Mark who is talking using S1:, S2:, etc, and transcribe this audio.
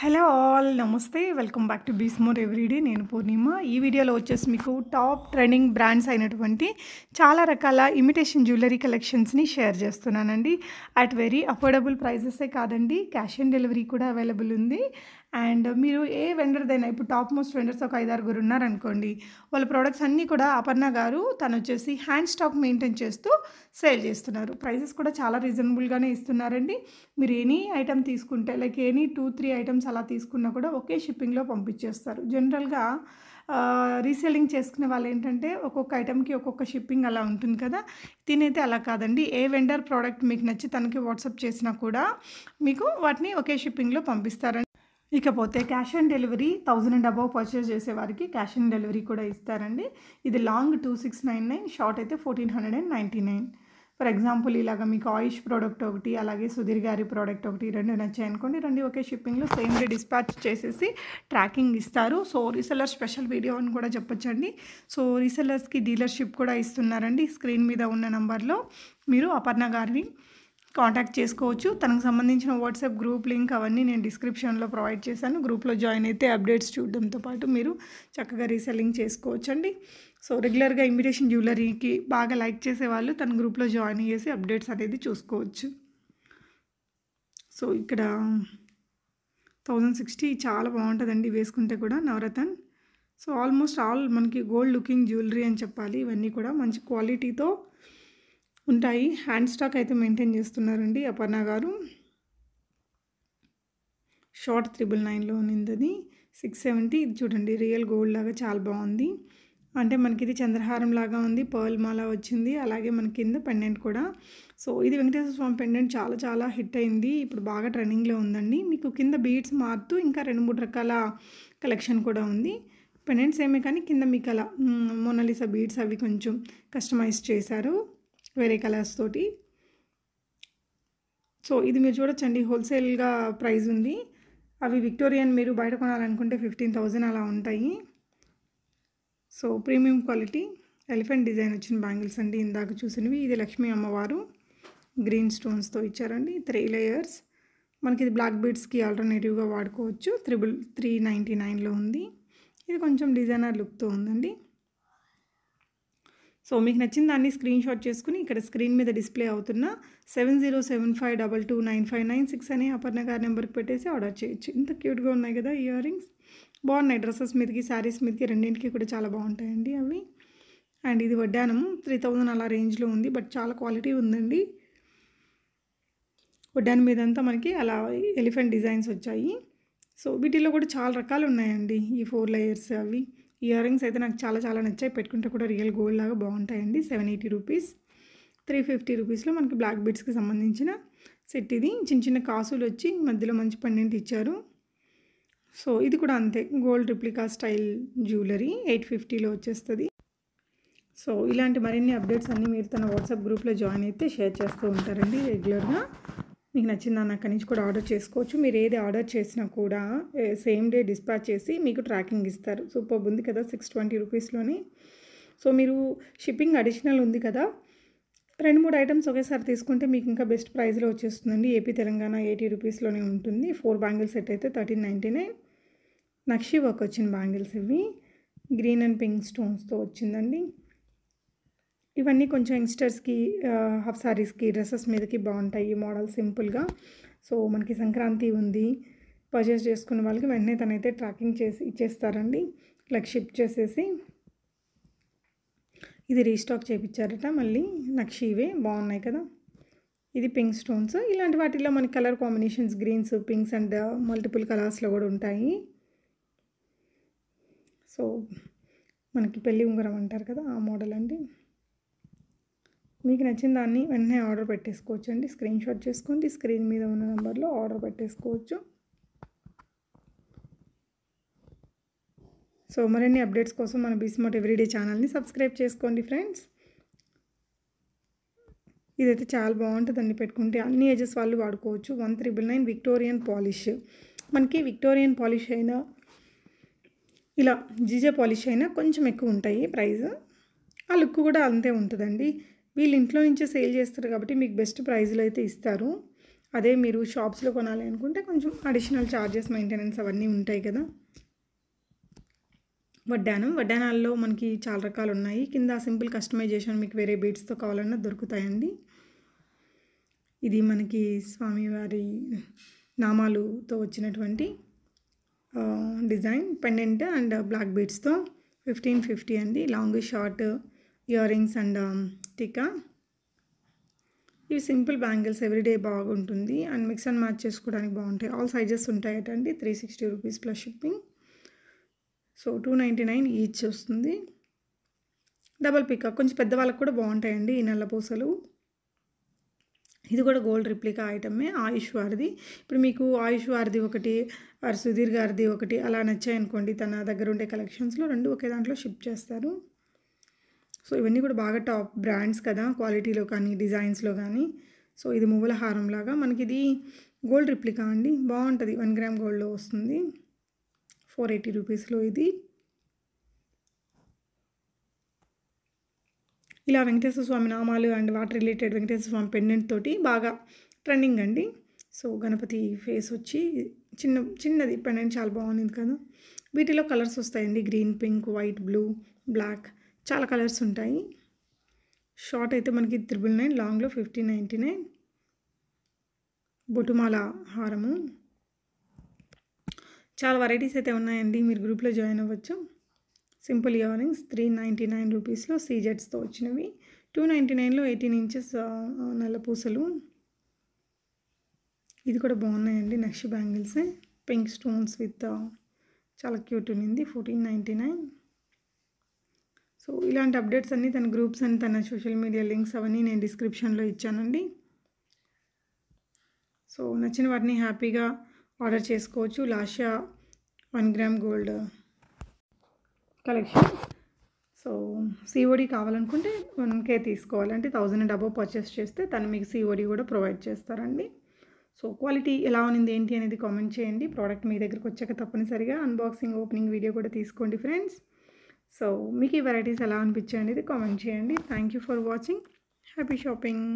S1: Hello all నమస్తే welcome back to బీస్మోర్ everyday. నేను పూర్ణిమ. ఈ వీడియోలో వచ్చేసి మీకు టాప్ ట్రెండింగ్ బ్రాండ్స్ అయినటువంటి చాలా రకాల ఇమిటేషన్ జ్యువెలరీ కలెక్షన్స్ని షేర్ చేస్తున్నానండి. అట్ వెరీ అఫోర్డబుల్ ప్రైజెసే కాదండి, క్యాష్ ఆన్ డెలివరీ కూడా అవైలబుల్ ఉంది. అండ్ మీరు ఏ వెండర్దైనా ఇప్పుడు టాప్ మోస్ట్ వెండర్స్ ఒక 5-6 ఉన్నారనుకోండి, వాళ్ళ ప్రోడక్ట్స్ అన్నీ కూడా అపర్ణ గారు తను వచ్చేసి హ్యాండ్ స్టాక్ మెయింటైన్ చేస్తూ సేల్ చేస్తున్నారు. ప్రైజెస్ కూడా చాలా రీజనబుల్గానే ఇస్తున్నారండి. మీరు ఎనీ ఐటమ్ తీసుకుంటే లైక్ ఎనీ 2-3 ఐటమ్స్ అలా తీసుకున్నా కూడా ఒకే షిప్పింగ్లో పంపించేస్తారు. జనరల్గా రీసెల్లింగ్ చేసుకునే వాళ్ళు ఏంటంటే ఒక్కొక్క ఐటమ్కి ఒక్కొక్క షిప్పింగ్ అలా ఉంటుంది కదా. దీనైతే అలా కాదండి. ఏ వెండర్ ప్రోడక్ట్ మీకు నచ్చి తనకి వాట్సాప్ చేసినా కూడా మీకు వాటిని ఒకే షిప్పింగ్లో పంపిస్తారండి. ఇకపోతే cash on delivery 1000 and above purchase చేసే వారికి క్యాష్ ఆన్ డెలివరీ కూడా ఇస్తారండి. ఇది లాంగ్ 2699, షార్ట్ అయితే 1499. ఫర్ ఎగ్జాంపుల్ ఇలాగ మీకు ఆయుష్ ప్రోడక్ట్ ఒకటి, అలాగే సుధీర్ గారి ప్రోడక్ట్ ఒకటి, రెండు నచ్చాయి అనుకోండి, రెండు ఒకే షిప్పింగ్లో సేమ్ డే డిస్పాచ్ చేసేసి ట్రాకింగ్ ఇస్తారు. సో రీసెల్లర్ స్పెషల్ వీడియో అని కూడా చెప్పొచ్చండి. సో రీసెల్లర్స్కి డీలర్షిప్ కూడా ఇస్తున్నారండి. స్క్రీన్ మీద ఉన్న నంబర్లో మీరు అపర్ణ గారిని కాంటాక్ట్ చేసుకోవచ్చు. తనకు సంబంధించిన వాట్సాప్ గ్రూప్ లింక్ అవన్నీ నేను డిస్క్రిప్షన్లో ప్రొవైడ్ చేశాను. గ్రూప్లో జాయిన్ అయితే అప్డేట్స్ చూడడంతో పాటు మీరు చక్కగా రీసెల్లింగ్ చేసుకోవచ్చు అండి. సో రెగ్యులర్గా ఇమిటేషన్ జ్యువెలరీకి బాగా లైక్ చేసేవాళ్ళు తన గ్రూప్లో జాయిన్ చేసి అప్డేట్స్ అనేది చూసుకోవచ్చు. సో ఇక్కడ 1060 చాలా బాగుంటుందండి వేసుకుంటే కూడా నవరత్న్. సో ఆల్మోస్ట్ ఆల్ మనకి గోల్డ్ లుకింగ్ జ్యువెలరీ అని చెప్పాలి. ఇవన్నీ కూడా మంచి క్వాలిటీతో ఉంటాయి. హ్యాండ్ స్టాక్ అయితే మెయింటైన్ చేస్తున్నారండి అపర్ణ గారు. షార్ట్ 999లో ఉన్నది, అది 670. ఇది చూడండి రియల్ గోల్డ్ లాగా చాలా బాగుంది. అంటే మనకి ఇది చంద్రహారం లాగా ఉంది, పర్ల్ మాల వచ్చింది, అలాగే మన కింద పెండెంట్ కూడా. సో ఇది వెంకటేశ్వర స్వామి పెండెంట్ చాలా చాలా హిట్ అయింది, ఇప్పుడు బాగా ట్రెండింగ్లో ఉందండి. మీకు కింద బీడ్స్ మారుతూ ఇంకా 2-3 రకాల కలెక్షన్ కూడా ఉంది. పెండెంట్స్ ఏమే కానీ కింద మీకు అలా మోనాలిసా బీడ్స్ అవి కొంచెం కస్టమైజ్ చేశారు వేరే కలర్స్ తోటి. సో ఇది మీరు చూడొచ్చండి, హోల్సేల్గా ప్రైస్ ఉంది. అవి విక్టోరియన్ మీరు బయట కొనాలనుకుంటే 15,000 అలా ఉంటాయి. So premium quality elephant design వచ్చిన బ్యాంగిల్స్ అండి ఇందాక చూసినవి. ఇది లక్ష్మీ అమ్మవారు గ్రీన్ స్టోన్స్తో ఇచ్చారండి, 3 లేయర్స్. మనకి ఇది బ్లాక్ బీడ్స్కి ఆల్టర్నేటివ్గా వాడుకోవచ్చు. 399లో ఉంది. ఇది కొంచెం డిజైనర్ లుక్తో ఉందండి. సో మీకు నచ్చిన దాన్ని స్క్రీన్ షాట్ చేసుకుని ఇక్కడ స్క్రీన్ మీద డిస్ప్లే అవుతున్న 7075229596 అనే అపర్ణ గారి నెంబర్కి పెట్టేసి ఆర్డర్ చేయొచ్చు. ఇంత క్యూట్గా ఉన్నాయి కదా ఇయర్ రింగ్స్, బాగున్నాయి. డ్రెస్సెస్ మీదకి, శారీస్ మీదకి రెండింటికి కూడా చాలా బాగుంటాయండి అవి. అండ్ ఇది వడ్డానం 3000 అలా రేంజ్లో ఉంది, బట్ చాలా క్వాలిటీ ఉందండి. వడ్డానం మీదంతా మనకి అలా ఎలిఫెంట్ డిజైన్స్ వచ్చాయి. సో వీటిలో కూడా చాలా రకాలు ఉన్నాయండి, ఈ 4 లేయర్స్ అవి. ఇయర్ రింగ్స్ అయితే నాకు చాలా చాలా నచ్చాయి, పెట్టుకుంటే కూడా రియల్ గోల్డ్ లాగా బాగుంటాయండి. 780 రూపీస్. 350 రూపీస్లో మనకి బ్లాక్ బీడ్స్కి సంబంధించిన సెట్. ఇది చిన్న చిన్న కాసులు వచ్చి మధ్యలో మంచి పెండెంట్ ఇచ్చారు. సో ఇది కూడా అంతే, గోల్డ్ రిప్లికా స్టైల్ జ్యువెలరీ 850లో వచ్చేస్తుంది. సో ఇలాంటి మరిన్ని అప్డేట్స్ అన్నీ మీరు తన వాట్సాప్ గ్రూప్లో జాయిన్ అయితే షేర్ చేస్తూ ఉంటారండి రెగ్యులర్గా. మీకు నచ్చిందాన్ని అక్కడి నుంచి కూడా ఆర్డర్ చేసుకోవచ్చు. మీరు ఏది ఆర్డర్ చేసినా కూడా సేమ్ డే డిస్పాచ్ చేసి మీకు ట్రాకింగ్ ఇస్తారు. సూపర్ ఉంది కదా, 620 రూపీస్లోనే. సో మీరు షిప్పింగ్ అడిషనల్ ఉంది కదా, 2-3 ఐటమ్స్ ఒకేసారి తీసుకుంటే మీకు ఇంకా బెస్ట్ ప్రైస్లో వచ్చేస్తుందండి. ఏపీ తెలంగాణ 80 రూపీస్లోనే ఉంటుంది. 4 బ్యాంగిల్స్ సెట్ అయితే 1399. నక్షి వర్క్ వచ్చిన బ్యాంగిల్స్ ఇవి, గ్రీన్ అండ్ పింక్ స్టోన్స్తో వచ్చిందండి. ఇవన్నీ కొంచెం యంగ్స్టర్స్కి, హాఫ్ సారీస్కి, డ్రెస్సెస్ మీదకి బాగుంటాయి మోడల్ సింపుల్గా. సో మనకి సంక్రాంతి ఉంది, పర్చేస్ చేసుకున్న వాళ్ళకి వెంటనే తనైతే ట్రాకింగ్ చేసి ఇచ్చేస్తారండి, లైక్ షిప్ చేసేసి. ఇది రీస్టాక్ చేయించారట మళ్ళీ. నక్షివే బాగున్నాయి కదా. ఇది పింక్ స్టోన్స్. ఇలాంటి వాటిల్లో మనకి colour combinations greens, pinks and multiple కలర్స్లో కూడా ఉంటాయి. సో మనకి పెళ్ళి ఉంగరం అంటారు కదా, ఆ మోడల్ అండి. మీకు నచ్చిన దాన్ని వెంటనే ఆర్డర్ పెట్టేసుకోవచ్చు అండి. స్క్రీన్ షాట్ చేసుకోండి, స్క్రీన్ మీద ఉన్న నెంబర్లో ఆర్డర్ పెట్టేసుకోవచ్చు. సో మరిన్ని అప్డేట్స్ కోసం మన బీస్మోర్ ఎవ్రీడే ఛానల్ని సబ్స్క్రైబ్ చేసుకోండి ఫ్రెండ్స్. ఇదైతే చాలా బాగుంటుందండి, పెట్టుకుంటే అన్ని ఏజెస్ వాళ్ళు వాడుకోవచ్చు. 1399 విక్టోరియన్ పాలిష్. మనకి విక్టోరియన్ పాలిష్ అయినా ఇలా జీజే పాలిష్ అయినా కొంచెం ఎక్కువ ఉంటాయి ప్రైస్, ఆ లుక్ కూడా అంతే ఉంటుందండి. వీళ్ళు ఇంట్లో నుంచే సేల్ చేస్తారు కాబట్టి మీకు బెస్ట్ ప్రైస్లో అయితే ఇస్తారు. అదే మీరు షాప్స్లో కొనాలి అనుకుంటే కొంచెం అడిషనల్ ఛార్జెస్, మెయింటెనెన్స్ అవన్నీ ఉంటాయి కదా. వడ్డానాల్లో మనకి చాలా రకాలు ఉన్నాయి. కింద సింపుల్ కస్టమైజేషన్ మీకు వేరే బీడ్స్తో కావాలన్నా దొరుకుతాయండి. ఇది మనకి స్వామివారి నామాలుతో వచ్చినటువంటి డిజైన్ పెండెంట్ అండ్ బ్లాక్ బీడ్స్తో 1550 అండి. Long short earrings and tikka. ఇవి సింపుల్ బ్యాంగిల్స్, ఎవ్రీడే బాగుంటుంది అండ్ మిక్స్ అండ్ మ్యాచ్ చేసుకోవడానికి బాగుంటాయి. ఆల్ సైజెస్ ఉంటాయటండి. 360 rupees plus shipping. So 299 each వస్తుంది. డబల్ పికా కొంచెం పెద్దవాళ్ళకి కూడా బాగుంటాయండి ఈ నల్ల పూసలు. ఇది కూడా గోల్డ్ రిప్లికా ఐటమే, ఆయుష్ వారిది. ఇప్పుడు మీకు ఆయుష్ వారిది ఒకటి ఆర్ సుధీర్ గారిది ఒకటి అలా నచ్చాయనుకోండి, తన దగ్గర ఉండే కలెక్షన్స్లో 2 ఒకే దాంట్లో షిప్ చేస్తారు. సో ఇవన్నీ కూడా బాగా టాప్ బ్రాండ్స్ కదా, క్వాలిటీలో కానీ డిజైన్స్లో కానీ. సో ఇది మువ్వల హారం లాగా మనకి ఇది గోల్డ్ రిప్లికా అండి, బాగుంటుంది. 1 గ్రామ్ గోల్డ్లో వస్తుంది. 480 రూపీస్లో ఇది. ఇలా వెంకటేశ్వర స్వామి నామాలు and water related Venkateswara Swamy pendant తోటి బాగా ట్రెండింగ్ అండి. సో గణపతి ఫేస్ వచ్చి చిన్నది పెండెంట్ చాలా బాగుంది కదా. వీటిలో కలర్స్ వస్తాయండి, green, pink, white, blue, black, చాలా కలర్స్ ఉంటాయి. షార్ట్ అయితే మనకి 999, లాంగ్లో 1599. బొటుమాల హారము, చాలా వెరైటీస్ అయితే ఉన్నాయండి. మీరు గ్రూప్లో జాయిన్ అవ్వచ్చు. సింపుల్ ఇయర్ రింగ్స్ 399 రూపీస్లో సీజెట్స్తో వచ్చినవి. 299లో 18 ఇంచెస్ నల్ల పూసలు. ఇది కూడా బాగున్నాయండి, నక్షి బ్యాంగిల్స్, పింక్ స్టోన్స్ విత్ చాలా క్యూట్ ఉంది. 1499. సో ఇలాంటి అప్డేట్స్ అన్నీ తన గ్రూప్స్ అండ్ తన సోషల్ మీడియా లింక్స్ అవన్నీ నేను డిస్క్రిప్షన్లో ఇచ్చానండి. సో నచ్చిన వాటిని హ్యాపీగా ఆర్డర్ చేసుకోవచ్చు. లాషా 1 gram gold collection. So COD కావాలనుకుంటే 1K తీసుకోవాలంటే 1000 అబవ్ పర్చేస్ చేస్తే తను మీకు సిఓడి కూడా ప్రొవైడ్ చేస్తారండి. సో క్వాలిటీ ఎలా ఉంది ఏంటి అనేది కామెంట్ చేయండి. ప్రోడక్ట్ మీ దగ్గరకు వచ్చాక తప్పనిసరిగా అన్బాక్సింగ్, ఓపెనింగ్ వీడియో కూడా తీసుకోండి ఫ్రెండ్స్. సో మీకు ఈ వెరైటీస్ ఎలా అనిపించాయి అనేది కామెంట్ చేయండి. Thank you for watching. Happy shopping.